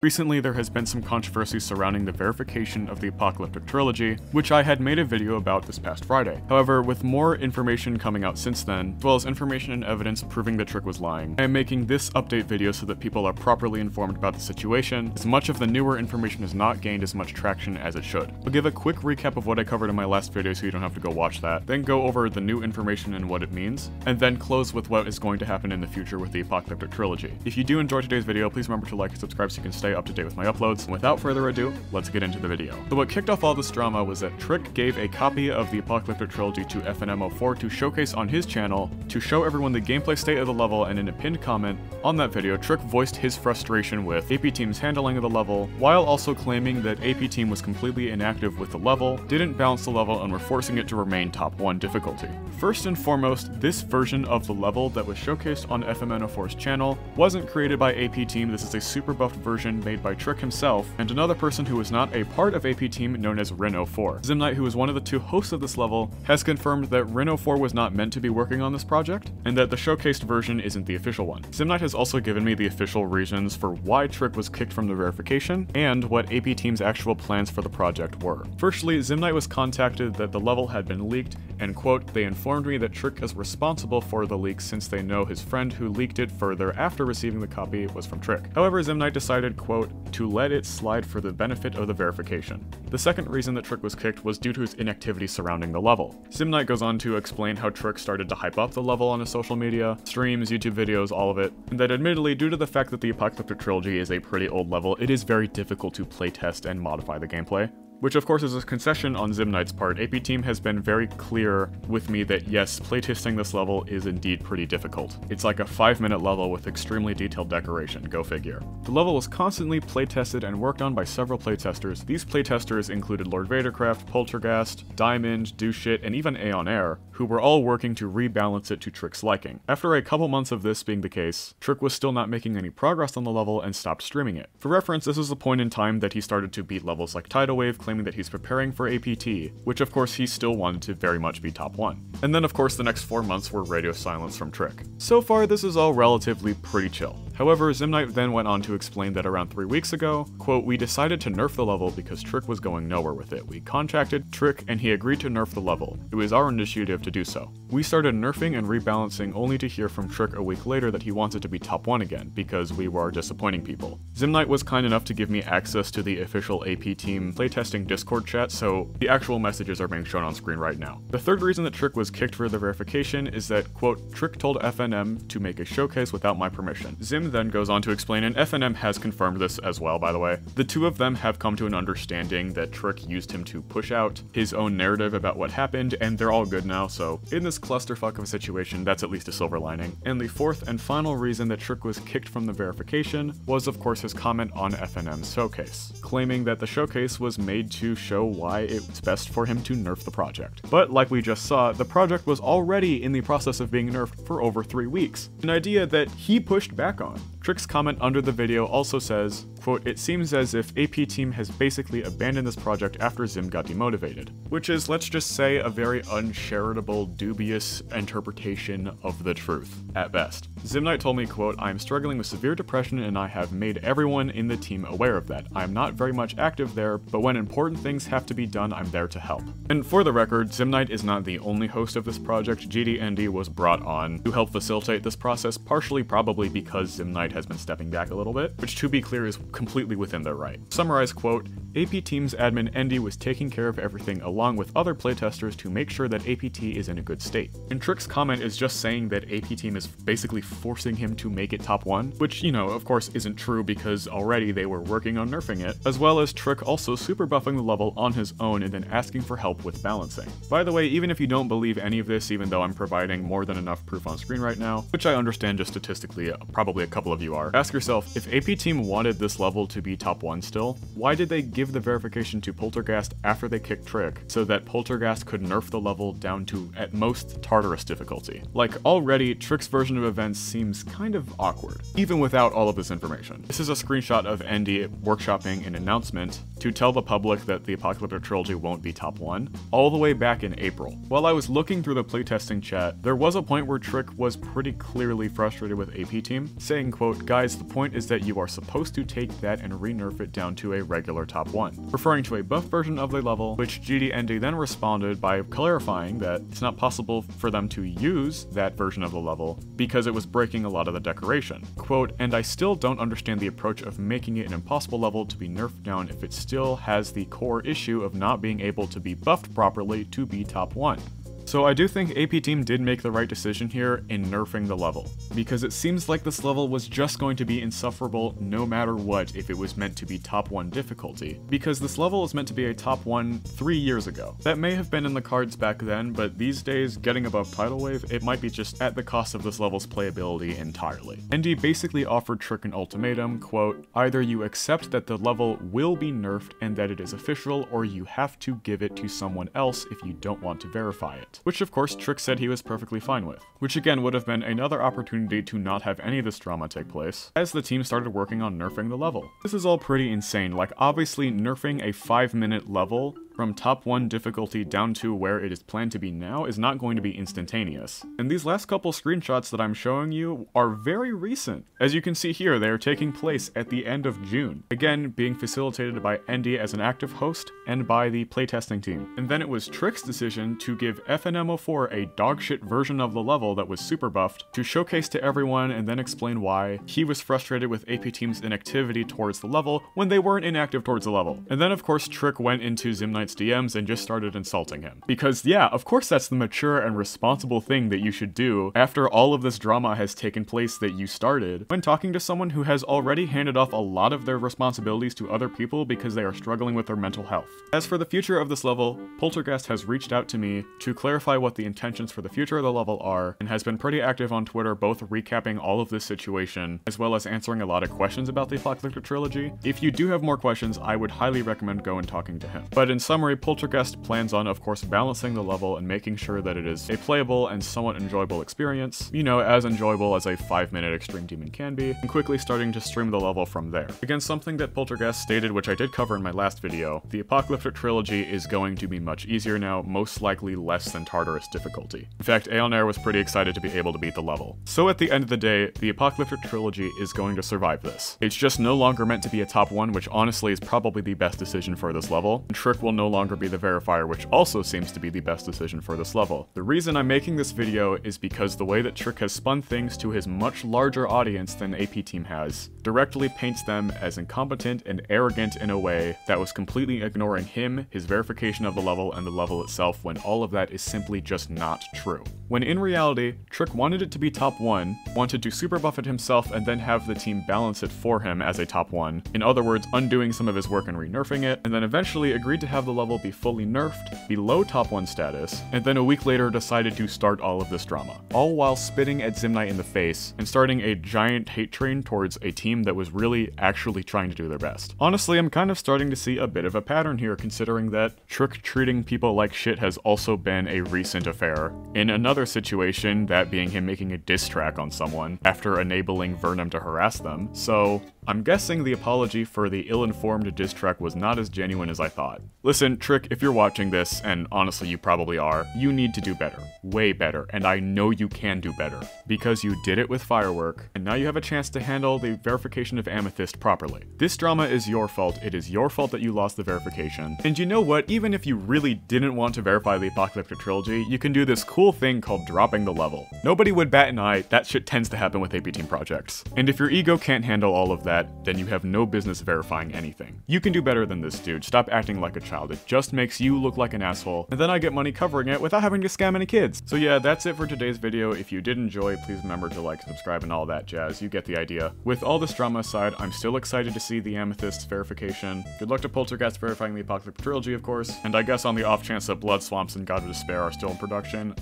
Recently, there has been some controversy surrounding the verification of the Apocalyptic Trilogy, which I had made a video about this past Friday. However, with more information coming out since then, as well as information and evidence proving that Trick was lying, I am making this update video so that people are properly informed about the situation, as much of the newer information has not gained as much traction as it should. I'll give a quick recap of what I covered in my last video so you don't have to go watch that, then go over the new information and what it means, and then close with what is going to happen in the future with the Apocalyptic Trilogy. If you do enjoy today's video, please remember to like and subscribe so you can stay up to date with my uploads. And without further ado, let's get into the video. So what kicked off all this drama was that Trick gave a copy of the Apocalyptic Trilogy to FNM04 to showcase on his channel to show everyone the gameplay state of the level, and in a pinned comment on that video, Trick voiced his frustration with APTeam's handling of the level, while also claiming that APTeam was completely inactive with the level, didn't balance the level, and were forcing it to remain top 1 difficulty. First and foremost, this version of the level that was showcased on FMN04's channel wasn't created by APTeam. This is a super buffed version made by Trick himself, and another person who was not a part of APTeam known as Ren04. Zimnyte, who is one of the 2 hosts of this level, has confirmed that Ren04 was not meant to be working on this project, and that the showcased version isn't the official one. Zimnyte has also given me the official reasons for why Trick was kicked from the verification, and what APTeam's actual plans for the project were. Firstly, Zimnyte was contacted that the level had been leaked, and quote, "They informed me that Trick is responsible for the leak since they know his friend who leaked it further after receiving the copy was from Trick." However, Zimnyte decided, quote, "to let it slide for the benefit of the verification." The second reason that Trick was kicked was due to his inactivity surrounding the level. Zimnyte goes on to explain how Trick started to hype up the level on his social media, streams, YouTube videos, all of it, and that admittedly, due to the fact that the Apocalyptic Trilogy is a pretty old level, it is very difficult to playtest and modify the gameplay. Which of course is a concession on Zimnyte's part. APTeam has been very clear with me that yes, playtesting this level is indeed pretty difficult. It's like a 5-minute level with extremely detailed decoration, go figure. The level was constantly playtested and worked on by several playtesters. These playtesters included Lord Vadercraft, Polterghast, Diamond, DoShit, and even Aeon Air, who were all working to rebalance it to Trick's liking. After a couple months of this being the case, Trick was still not making any progress on the level and stopped streaming it. For reference, this was the point in time that he started to beat levels like Tidal Wave, claiming that he's preparing for APT, which of course he still wanted to very much be top 1. And then of course the next 4 months were radio silence from Trick. So far this is all relatively pretty chill. However, Zimnyte then went on to explain that around 3 weeks ago, quote, "We decided to nerf the level because Trick was going nowhere with it. We contacted Trick and he agreed to nerf the level. It was our initiative to do so. We started nerfing and rebalancing only to hear from Trick a week later that he wants it to be top 1 again, because we were disappointing people." Zimnyte was kind enough to give me access to the official APTeam playtesting Discord chat, so the actual messages are being shown on screen right now. The third reason that Trick was kicked for the verification is that, quote, "Trick told FNM to make a showcase without my permission." Zim then goes on to explain, and FNM has confirmed this as well, by the way. The 2 of them have come to an understanding that Trick used him to push out his own narrative about what happened, and they're all good now, so in this clusterfuck of a situation, that's at least a silver lining. And the fourth and final reason that Trick was kicked from the verification was of course his comment on FNM's showcase, claiming that the showcase was made to show why it's best for him to nerf the project. But like we just saw, the project was already in the process of being nerfed for over 3 weeks, an idea that he pushed back on. Trick's comment under the video also says, quote, "It seems as if APTeam has basically abandoned this project after Zim got demotivated," which is, let's just say, a very uncharitable, dubious interpretation of the truth, at best. Zimnyte told me, quote, "I am struggling with severe depression and I have made everyone in the team aware of that. I am not very much active there, but when important things have to be done, I'm there to help." And for the record, Zimnyte is not the only host of this project. GDND was brought on to help facilitate this process, partially probably because Zimnyte has been stepping back a little bit, which to be clear is completely within their right. Summarize, quote, "APTeam's admin Endy was taking care of everything along with other playtesters to make sure that APT is in a good state." And Trick's comment is just saying that APTeam is basically forcing him to make it top 1, which, you know, of course isn't true because already they were working on nerfing it, as well as Trick also super buffing the level on his own and then asking for help with balancing. By the way, even if you don't believe any of this, even though I'm providing more than enough proof on screen right now, which I understand just statistically probably a couple of you are, ask yourself, if APTeam wanted this level to be top 1 still, why did they give the verification to Polterghast after they kicked Trick so that Polterghast could nerf the level down to at most Tartarus difficulty? Like, already Trick's version of events seems kind of awkward, even without all of this information. This is a screenshot of Endy workshopping an announcement to tell the public that the Apocalyptic Trilogy won't be top 1, all the way back in April. While I was looking through the playtesting chat, there was a point where Trick was pretty clearly frustrated with APTeam, saying, quote, quote, "Guys, the point is that you are supposed to take that and re-nerf it down to a regular top 1, referring to a buff version of the level, which GDND then responded by clarifying that it's not possible for them to use that version of the level because it was breaking a lot of the decoration. Quote, "And I still don't understand the approach of making it an impossible level to be nerfed down if it still has the core issue of not being able to be buffed properly to be top 1. So I do think APTeam did make the right decision here in nerfing the level, because it seems like this level was just going to be insufferable no matter what if it was meant to be top 1 difficulty, because this level was meant to be a top 1 3 years ago. That may have been in the cards back then, but these days, getting above Tidal Wave, it might be just at the cost of this level's playability entirely. ND basically offered Trick an ultimatum, quote, "Either you accept that the level will be nerfed and that it is official, or you have to give it to someone else if you don't want to verify it." Which of course Trick said he was perfectly fine with, which again would have been another opportunity to not have any of this drama take place, as the team started working on nerfing the level. This is all pretty insane, like obviously nerfing a 5-minute level from top 1 difficulty down to where it is planned to be now is not going to be instantaneous. And these last couple screenshots that I'm showing you are very recent. As you can see here, they are taking place at the end of June. Again, being facilitated by ND as an active host and by the playtesting team. And then it was Trick's decision to give FNM04 a dogshit version of the level that was super buffed to showcase to everyone and then explain why he was frustrated with APTeam's inactivity towards the level when they weren't inactive towards the level. And then of course Trick went into Zimnyte's DMs and just started insulting him. Because yeah, of course that's the mature and responsible thing that you should do after all of this drama has taken place that you started, when talking to someone who has already handed off a lot of their responsibilities to other people because they are struggling with their mental health. As for the future of this level, Polterghast has reached out to me to clarify what the intentions for the future of the level are, and has been pretty active on Twitter, both recapping all of this situation, as well as answering a lot of questions about the Apocalyptic Trilogy. If you do have more questions, I would highly recommend going and talking to him. But in summary, Polterghast plans on, of course, balancing the level and making sure that it is a playable and somewhat enjoyable experience, you know, as enjoyable as a 5-minute Extreme Demon can be, and quickly starting to stream the level from there. Again, something that Polterghast stated, which I did cover in my last video, the Apocalyptic Trilogy is going to be much easier now, most likely less than Tartarus difficulty. In fact, Aelnair was pretty excited to be able to beat the level. So at the end of the day, the Apocalyptic Trilogy is going to survive this. It's just no longer meant to be a top 1, which honestly is probably the best decision for this level, and Trick will no longer be the verifier, which also seems to be the best decision for this level. The reason I'm making this video is because the way that Trick has spun things to his much larger audience than APTeam has directly paints them as incompetent and arrogant in a way that was completely ignoring him, his verification of the level, and the level itself, when all of that is simply just not true. When in reality, Trick wanted it to be top 1, wanted to super buff it himself and then have the team balance it for him as a top 1, in other words, undoing some of his work and re-nerfing it, and then eventually agreed to have the level be fully nerfed, below top 1 status, and then a week later decided to start all of this drama. All while spitting at Zimnyte in the face and starting a giant hate train towards a team that was really actually trying to do their best. Honestly, I'm kind of starting to see a bit of a pattern here, considering that Trick treating people like shit has also been a recent affair. In another situation, that being him making a diss track on someone after enabling Vernum to harass them, so I'm guessing the apology for the ill-informed diss track was not as genuine as I thought. Listen, Trick, if you're watching this, and honestly you probably are, you need to do better. Way better, and I know you can do better. Because you did it with Firework, and now you have a chance to handle the verification of Amethyst properly. This drama is your fault, it is your fault that you lost the verification. And you know what, even if you really didn't want to verify the Apocalyptic Trilogy, you can do this cool thing called dropping the level. Nobody would bat an eye, that shit tends to happen with APTeam projects. And if your ego can't handle all of that, then you have no business verifying anything. You can do better than this, dude. Stop acting like a child. It just makes you look like an asshole, and then I get money covering it without having to scam any kids. So yeah, that's it for today's video. If you did enjoy, please remember to like, subscribe, and all that jazz. You get the idea. With all this drama aside, I'm still excited to see the Amethyst verification. Good luck to Polterghast verifying the Apocalyptic Trilogy, of course. And I guess on the off chance that Blood Swamps and God of Despair are still in production,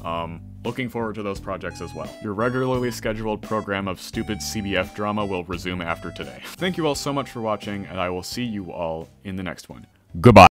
looking forward to those projects as well. Your regularly scheduled program of stupid CBF drama will resume after today. Thank you all so much for watching, and I will see you all in the next one. Goodbye.